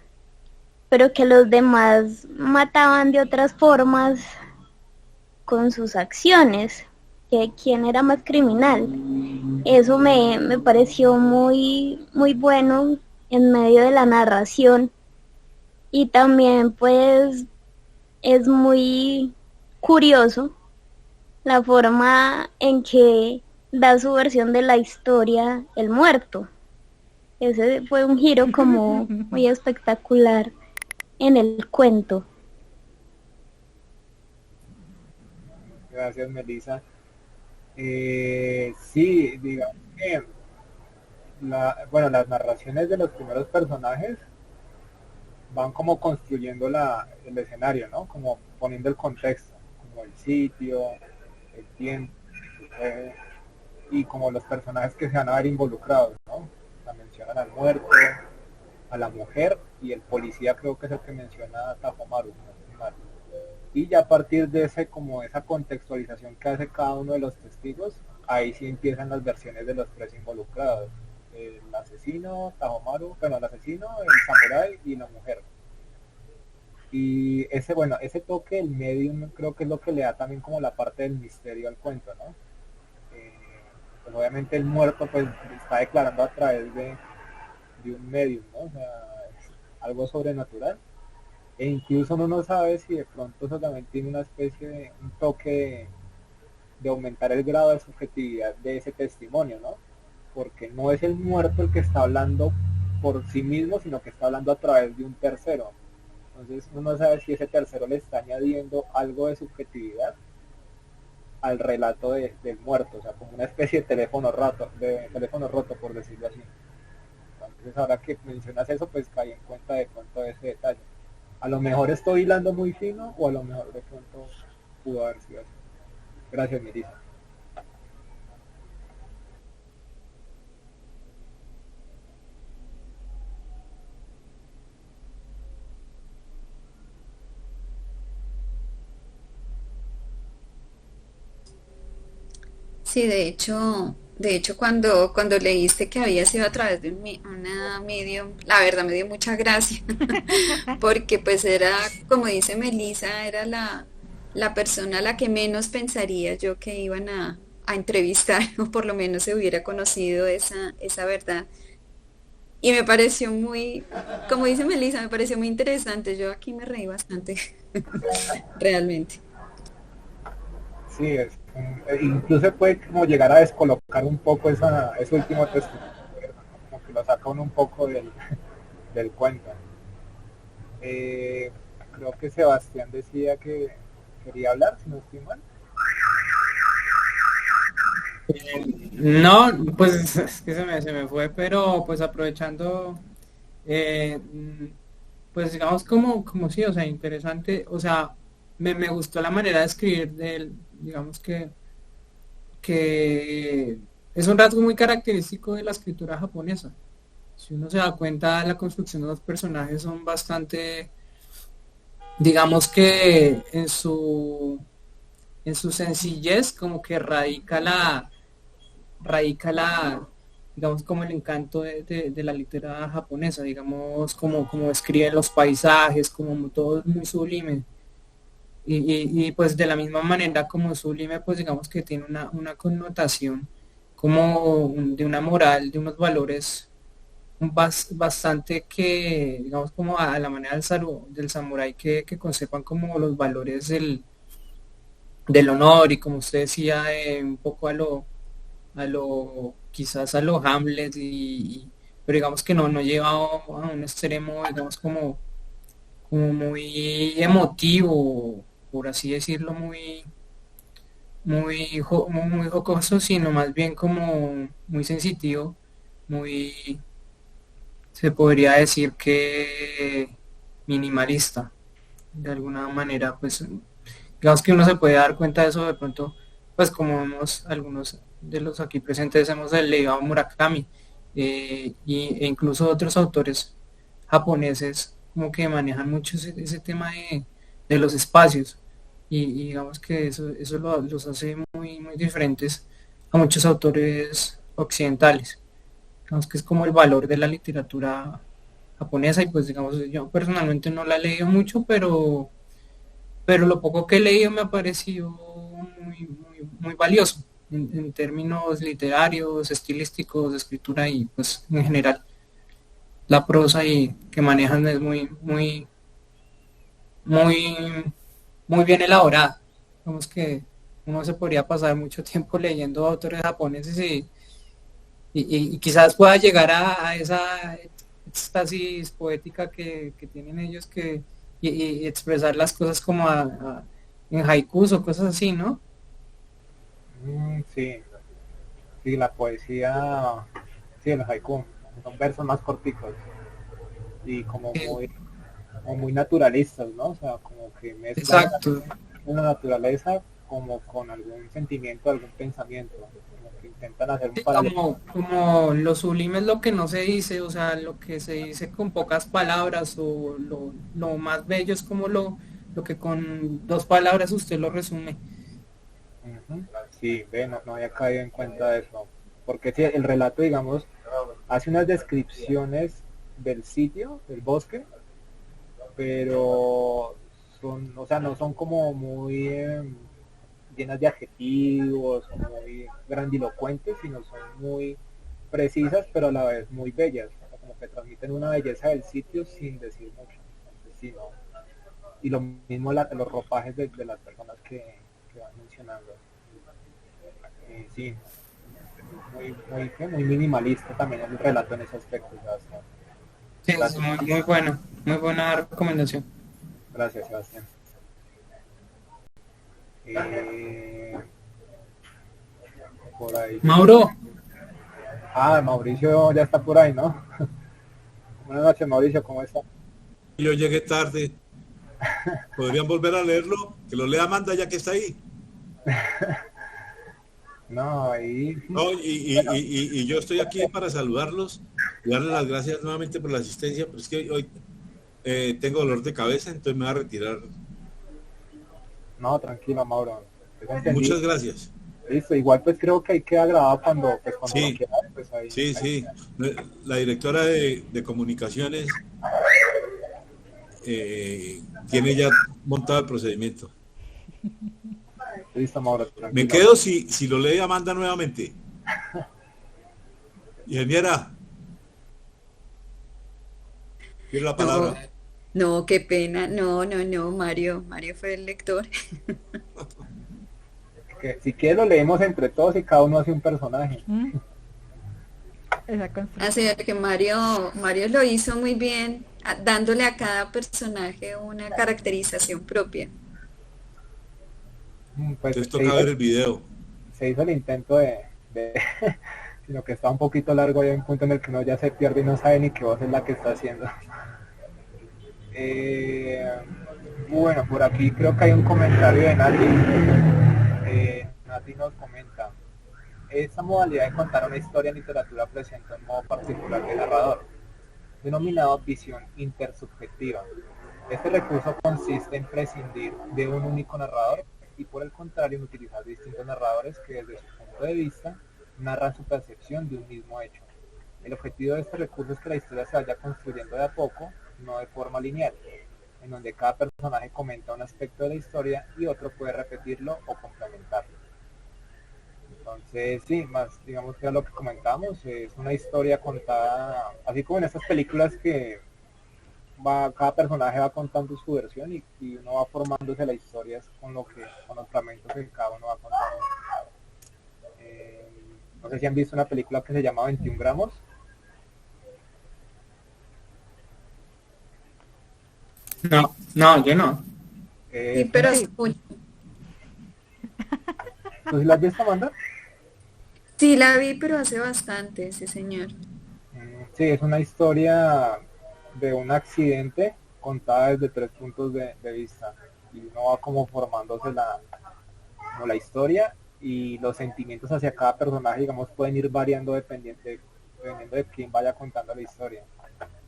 [SPEAKER 5] pero que los demás mataban de otras formas con sus acciones, que quién era más criminal. Eso me pareció muy bueno en medio de la narración y también pues es muy curioso la forma en que da su versión de la historia el muerto. Ese fue un giro como muy espectacular en el cuento.
[SPEAKER 2] Gracias Melissa. Sí, digamos que bueno, las narraciones de los primeros personajes van como construyendo el escenario, ¿no? Como poniendo el contexto, como el sitio, el tiempo, eh, y como los personajes que se van a ver involucrados, ¿no? O sea, mencionan al muerto, a la mujer y el policía creo que es el que menciona a Tajomaru, no estoy mal. Y ya a partir de ese, como esa contextualización que hace cada uno de los testigos, ahí sí empiezan las versiones de los tres involucrados. El asesino, Tajomaru, bueno, el asesino, el samurái y la mujer. Y ese, bueno, ese toque, el medium, creo que es lo que le da también como la parte del misterio al cuento, ¿no? Eh, pues obviamente el muerto pues está declarando a través de un medium, ¿no? O sea, es algo sobrenatural. E incluso uno no sabe si de pronto eso también tiene una especie de un toque de aumentar el grado de subjetividad de ese testimonio, ¿no? Porque no es el muerto el que está hablando por sí mismo, sino que está hablando a través de un tercero. Entonces uno no sabe si ese tercero le está añadiendo algo de subjetividad al relato del muerto, o sea, como una especie de teléfono roto, por decirlo así. Entonces ahora que mencionas eso, pues caí en cuenta de pronto de ese detalle. A lo mejor estoy hilando muy fino o a lo mejor de pronto pudo haber sido así. Gracias, Melissa.
[SPEAKER 3] Sí, de hecho cuando leíste que había sido a través de una medium, la verdad me dio mucha gracia, porque pues era, como dice Melissa, era la persona a la que menos pensaría yo que iban a entrevistar, o por lo menos se hubiera conocido esa verdad. Y me pareció muy, como dice Melissa, me pareció muy interesante. Yo aquí me reí bastante, realmente.
[SPEAKER 2] Sí, incluso puede como llegar a descolocar un poco ese último testimonio, ¿verdad? Como que lo saca uno un poco del cuento. Eh, Creo que Sebastián decía que quería hablar, si no estoy mal.
[SPEAKER 4] No, pues es que se me fue, pero pues aprovechando, pues digamos como sí, o sea, interesante, o sea, me gustó la manera de escribir de él, digamos que es un rasgo muy característico de la escritura japonesa. Si uno se da cuenta, la construcción de los personajes son bastante, digamos que en su sencillez, como que radica digamos, como el encanto de la literatura japonesa, digamos, como escriben los paisajes, como todo es muy sublime. Pues de la misma manera como sublime, pues digamos que tiene una connotación como de una moral, de unos valores bastante que, digamos, como a la manera del samurái que conservan como los valores del honor y como usted decía, un poco quizás a lo Hamlet pero digamos que no lleva a un extremo, digamos, como muy emotivo, por así decirlo, muy jocoso, sino más bien como muy sensitivo, muy, se podría decir que minimalista, de alguna manera, pues digamos que uno se puede dar cuenta de eso de pronto, pues como algunos de los aquí presentes hemos leído a Murakami, e incluso otros autores japoneses como que manejan mucho ese tema de los espacios y digamos que eso los hace muy diferentes a muchos autores occidentales. Digamos que es como el valor de la literatura japonesa y pues digamos yo personalmente no la he leído mucho, pero lo poco que he leído me ha parecido muy valioso en términos literarios, estilísticos, de escritura y pues en general la prosa y que manejan es muy, muy bien elaborada. Digamos que uno se podría pasar mucho tiempo leyendo autores japoneses y quizás pueda llegar a esa éxtasis poética que tienen ellos y expresar las cosas como en haikus o cosas así, ¿no?
[SPEAKER 2] Sí, sí, la poesía, sí, el haiku, son versos más corticos y
[SPEAKER 4] Eh,
[SPEAKER 2] como muy naturalistas, ¿no? O sea, como que mezclan
[SPEAKER 4] Exacto.
[SPEAKER 2] la naturaleza como con algún sentimiento, algún pensamiento, como que intentan hacer un
[SPEAKER 4] Sí,
[SPEAKER 2] paralelo.
[SPEAKER 4] como lo sublime es lo que no se dice, o sea, lo que se dice con pocas palabras, o lo más bello es como lo que con dos palabras usted lo resume.
[SPEAKER 2] Ujú. Sí, ve, no había caído en cuenta de eso. Porque sí, el relato, digamos, hace unas descripciones del sitio, del bosque, pero son, o sea, no son como muy llenas de adjetivos o muy grandilocuentes, sino son muy precisas, pero a la vez muy bellas, o sea, como que transmiten una belleza del sitio sin decir mucho. Entonces, sí, no. Y lo mismo los ropajes de las personas que van mencionando. Sí, muy minimalista también el relato en ese aspecto. Sebastián.
[SPEAKER 4] Sí, es
[SPEAKER 2] Gracias,
[SPEAKER 4] muy buena recomendación.
[SPEAKER 2] gracias, Sebastián. Eh, por ahí.
[SPEAKER 4] Mauro,
[SPEAKER 2] Ah, Mauricio ya está por ahí, ¿no? Buenas noches, Mauricio, ¿cómo está?
[SPEAKER 6] Yo llegué tarde. ¿Podrían volver a leerlo? Que lo lea Amanda ya que está ahí.
[SPEAKER 2] No, ahí.
[SPEAKER 6] No,
[SPEAKER 2] Bueno,
[SPEAKER 6] y yo estoy aquí para saludarlos y darles las gracias nuevamente por la asistencia, pero es que hoy tengo dolor de cabeza, entonces me voy a retirar.
[SPEAKER 2] no, tranquilo, Mauro. Es
[SPEAKER 6] Muchas
[SPEAKER 2] entendido.
[SPEAKER 6] gracias.
[SPEAKER 2] Listo, igual pues creo que ahí queda grabado cuando lo
[SPEAKER 6] Sí,
[SPEAKER 2] quiera, pues
[SPEAKER 6] sí,
[SPEAKER 2] ahí
[SPEAKER 6] sí. La directora de comunicaciones tiene ya montado el procedimiento.
[SPEAKER 2] listo, Mauro,
[SPEAKER 6] Me
[SPEAKER 2] tranquilo.
[SPEAKER 6] quedo si lo lee Amanda nuevamente. Ingeniera, tiene la
[SPEAKER 3] No,
[SPEAKER 6] palabra.
[SPEAKER 3] no, qué pena. No, no, no, Mario. Mario fue el lector.
[SPEAKER 2] Que, si quieres lo leemos entre todos y cada uno hace un personaje.
[SPEAKER 1] ¿Mm? Esa
[SPEAKER 3] Así
[SPEAKER 1] construcción.
[SPEAKER 3] es que Mario lo hizo muy bien, dándole a cada personaje una caracterización propia.
[SPEAKER 2] Pues
[SPEAKER 6] Entonces toca ver el video.
[SPEAKER 2] se hizo el intento de sino que está un poquito largo y hay un punto en el que uno ya se pierde y no sabe ni qué voz es la que está haciendo. Eh, bueno, por aquí creo que hay un comentario de Nati. Nati nos comenta, esta modalidad de contar una historia en literatura presenta un modo particular de narrador, denominado visión intersubjetiva. Este recurso consiste en prescindir de un único narrador y por el contrario en utilizar distintos narradores que desde su punto de vista narran su percepción de un mismo hecho. El objetivo de este recurso es que la historia se vaya construyendo de a poco, no de forma lineal, en donde cada personaje comenta un aspecto de la historia y otro puede repetirlo o complementarlo. Entonces, sí, más digamos que a lo que comentamos, es una historia contada, así como en estas películas que cada personaje va contando su versión y uno va formándose la historia con los fragmentos que cada uno va contando. Eh, no sé si han visto una película que se llama 21 gramos.
[SPEAKER 4] no, no, yo no.
[SPEAKER 3] Sí,
[SPEAKER 2] Es
[SPEAKER 3] pero
[SPEAKER 2] una,
[SPEAKER 1] Sí,
[SPEAKER 2] ¿tú sí la has visto, Amanda?
[SPEAKER 3] sí la vi, pero hace bastante, sí, señor.
[SPEAKER 2] Sí, es una historia de un accidente contada desde tres puntos de vista y uno va como formándose como la historia y los sentimientos hacia cada personaje, digamos, pueden ir variando dependiendo de quién vaya contando la historia.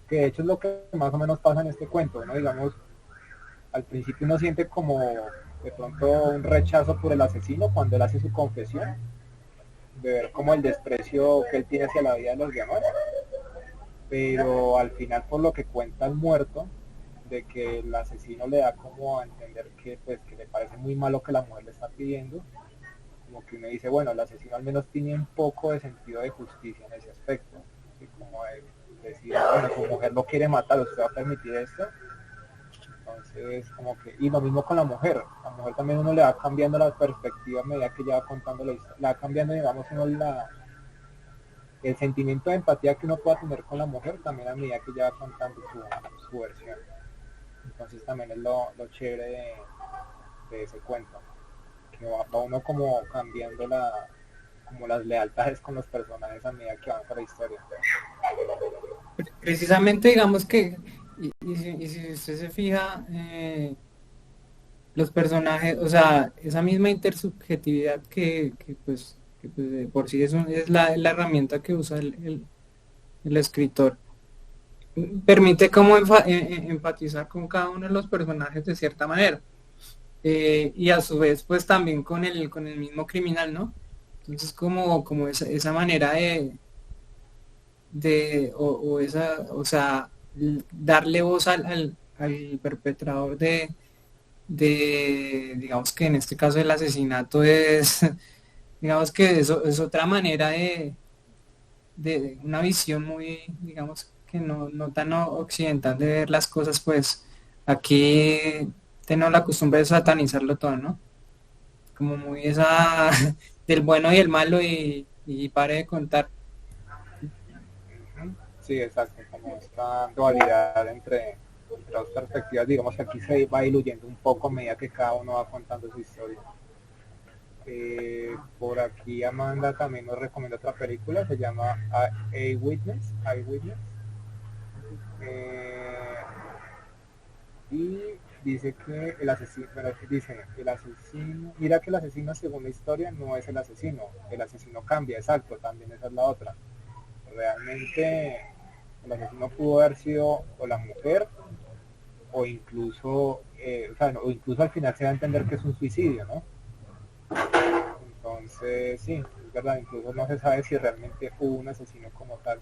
[SPEAKER 2] Que de hecho es lo que más o menos pasa en este cuento, ¿no? Digamos, al principio uno siente como de pronto un rechazo por el asesino cuando él hace su confesión, de ver como el desprecio que él tiene hacia la vida de los demás, pero al final por lo que cuenta el muerto, de que el asesino le da como a entender que pues que le parece muy malo que la mujer le está pidiendo, como que uno dice, bueno, el asesino al menos tiene un poco de sentido de justicia en ese aspecto, ¿sí? Como de decir, bueno, su mujer lo quiere matar, ¿usted va a permitir esto? Entonces, como que, y lo mismo con la mujer también uno le va cambiando la perspectiva a medida que ya va contando la historia, le va cambiando, digamos, uno el sentimiento de empatía que uno pueda tener con la mujer también a medida que ya va contando su versión. Entonces también es lo chévere de ese cuento. que va uno como cambiando como las lealtades con los personajes a medida que avanza la historia.
[SPEAKER 4] Precisamente digamos que, y si usted se fija, los personajes, o sea, esa misma intersubjetividad que, pues, de por sí es la herramienta que usa el escritor, permite como empatizar con cada uno de los personajes de cierta manera. Y a su vez pues también con el mismo criminal, ¿no? Entonces como esa manera o sea, darle voz al perpetrador digamos que en este caso el asesinato es, digamos que eso es otra manera de una visión muy, digamos que no tan occidental de ver las cosas, pues aquí tenemos la costumbre de satanizarlo todo, ¿no? Como muy esa del bueno y el malo y pare de contar.
[SPEAKER 2] Ujú. Sí, exacto, como esta dualidad entre dos perspectivas, digamos que aquí se va diluyendo un poco a medida que cada uno va contando su historia. Por aquí Amanda también nos recomienda otra película, se llama Eyewitness, eh, y dice que el asesino, mira que el asesino según la historia no es el asesino cambia, exacto, también esa es la otra. Realmente el asesino pudo haber sido o la mujer o incluso, o sea, o incluso al final se va a entender que es un suicidio, ¿no? Entonces, sí, es verdad, incluso no se sabe si realmente hubo un asesino como tal.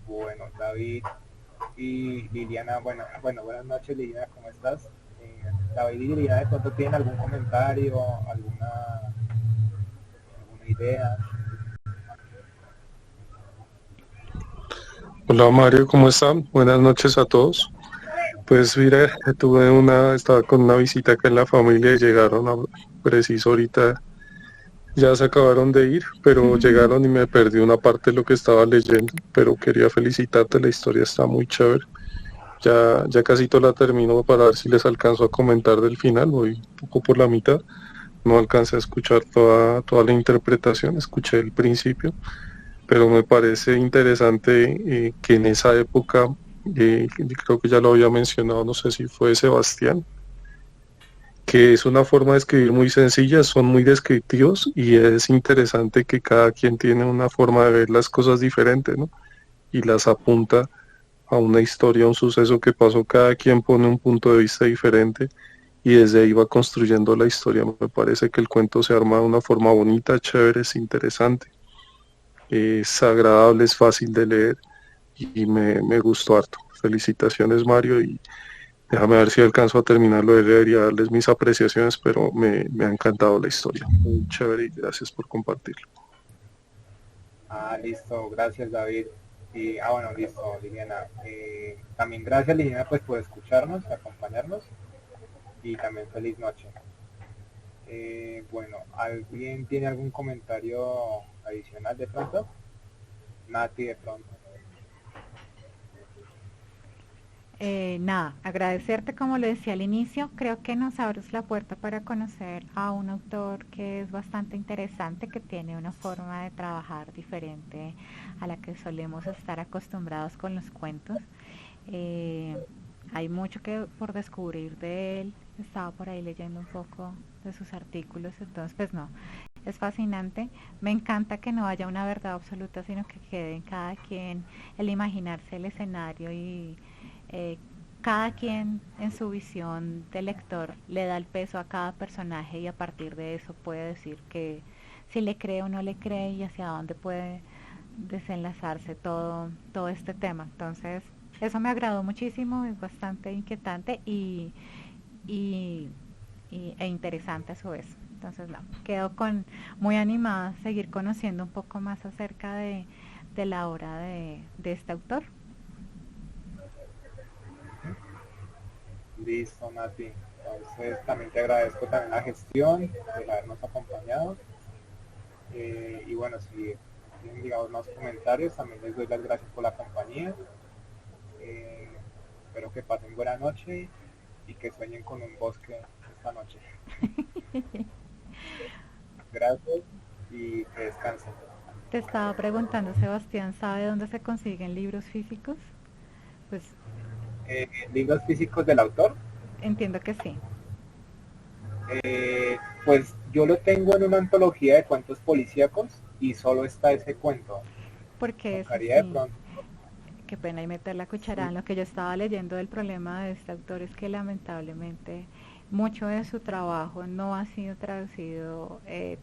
[SPEAKER 2] Bueno, David y Liliana, bueno, buenas noches Liliana, ¿cómo estás? David y Liliana, ¿de pronto tienen algún comentario, alguna idea?
[SPEAKER 7] Hola Mario, ¿cómo están? Buenas noches a todos. Pues mira, estaba con una visita acá en la familia y llegaron preciso ahorita, ya se acabaron de ir, pero llegaron y me perdí una parte de lo que estaba leyendo, pero quería felicitarte, la historia está muy chévere. Ya casi todo la termino para ver si les alcanzo a comentar del final, voy un poco por la mitad, no alcancé a escuchar toda la interpretación, escuché el principio, pero me parece interesante que en esa época, creo que ya lo había mencionado, no sé si fue Sebastián, que es una forma de escribir muy sencilla, son muy descriptivos y es interesante que cada quien tiene una forma de ver las cosas diferentes, ¿no? Y las apunta a una historia, a un suceso que pasó, cada quien pone un punto de vista diferente y desde ahí va construyendo la historia. Me parece que el cuento se arma de una forma bonita, chévere, es interesante, es agradable, es fácil de leer y me gustó harto. Felicitaciones Mario y déjame ver si alcanzo a terminarlo de leer y a darles mis apreciaciones, pero me ha encantado la historia. Muy chévere y gracias por compartirlo.
[SPEAKER 2] Listo, gracias David. Bueno, listo, Liliana. También gracias Liliana pues por escucharnos, acompañarnos y también feliz noche. Bueno, ¿alguien tiene algún comentario adicional de pronto? Nati de pronto.
[SPEAKER 1] Nada, agradecerte como lo decía al inicio, creo que nos abres la puerta para conocer a un autor que es bastante interesante, que tiene una forma de trabajar diferente a la que solemos estar acostumbrados con los cuentos. Eh, Hay mucho que por descubrir de él, estaba por ahí leyendo un poco de sus artículos, entonces pues no, es fascinante. Me encanta que no haya una verdad absoluta, sino que quede en cada quien el imaginarse el escenario y eh, cada quien en su visión de lector le da el peso a cada personaje y a partir de eso puede decir que si le cree o no le cree y hacia dónde puede desenlazarse todo este tema. Entonces, eso me agradó muchísimo, es bastante inquietante y, e interesante a su vez. Entonces, no, quedo muy animada a seguir conociendo un poco más acerca de la obra de este autor.
[SPEAKER 2] Listo, Nati. Entonces también te agradezco también la gestión, el habernos acompañado. Y bueno, si tienen digamos más comentarios, también les doy las gracias por la compañía. Espero que pasen buena noche y que sueñen con un bosque esta noche. Gracias y que descansen.
[SPEAKER 1] Te estaba preguntando, Sebastián, ¿sabe dónde se consiguen libros físicos? Pues
[SPEAKER 2] ¿Libros físicos del autor?
[SPEAKER 1] entiendo que sí.
[SPEAKER 2] Pues yo lo tengo en una antología de cuentos policíacos y solo está ese cuento.
[SPEAKER 1] Porque eso
[SPEAKER 2] Tocaría de
[SPEAKER 1] sí,
[SPEAKER 2] pronto.
[SPEAKER 1] qué pena y meter la cucharada. En lo que yo estaba leyendo del problema de este autor es que lamentablemente mucho de su trabajo no ha sido traducido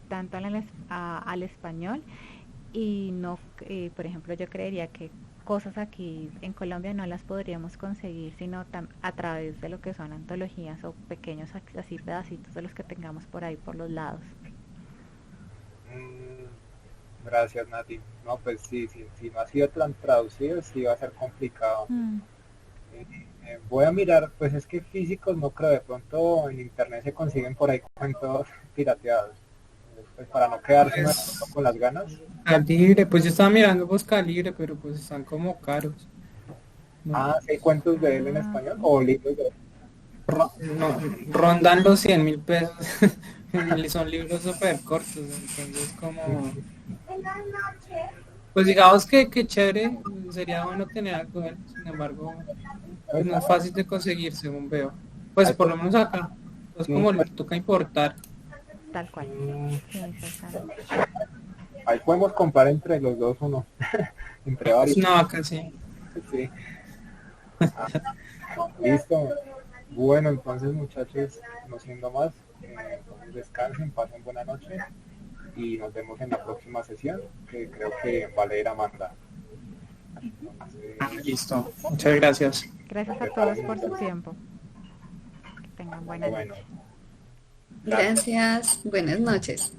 [SPEAKER 1] tanto al español y no, por ejemplo, yo creería que cosas aquí en Colombia no las podríamos conseguir sino a través de lo que son antologías o pequeños así pedacitos de los que tengamos por ahí por los lados.
[SPEAKER 2] Gracias, Nati. No, pues sí, si no ha sido tan traducido, sí va a ser complicado. Voy a mirar, pues es que físicos no creo, de pronto en internet se consiguen por ahí cuentos pirateados. Pues para no quedarse
[SPEAKER 4] Pues,
[SPEAKER 2] con las ganas.
[SPEAKER 4] Libre, pues yo estaba mirando Busca Libre, pero pues están como caros. No,
[SPEAKER 2] ¿Sí hay cuentos de él en español o libros de él?
[SPEAKER 4] no, rondan los 100.000 pesos. Y son libros súper cortos, entonces como... Pues digamos que chévere, sería bueno tener algo de él, sin embargo, pues no es fácil de conseguir según veo. Pues por lo menos acá, es como le toca importar.
[SPEAKER 1] Tal cual. Sí, César.
[SPEAKER 2] Ahí podemos comprar entre los dos uno, entre varios.
[SPEAKER 4] Es una vaca, sí.
[SPEAKER 2] Sí. Listo. Bueno, entonces muchachos, no siendo más, entonces descansen, pasen buena noche y nos vemos en la próxima sesión, que creo que va a leer Amanda. Entonces,
[SPEAKER 4] Listo, muchas gracias.
[SPEAKER 1] Gracias a todos por su tiempo. Que tengan buena noche.
[SPEAKER 2] bueno.
[SPEAKER 3] Gracias, buenas noches.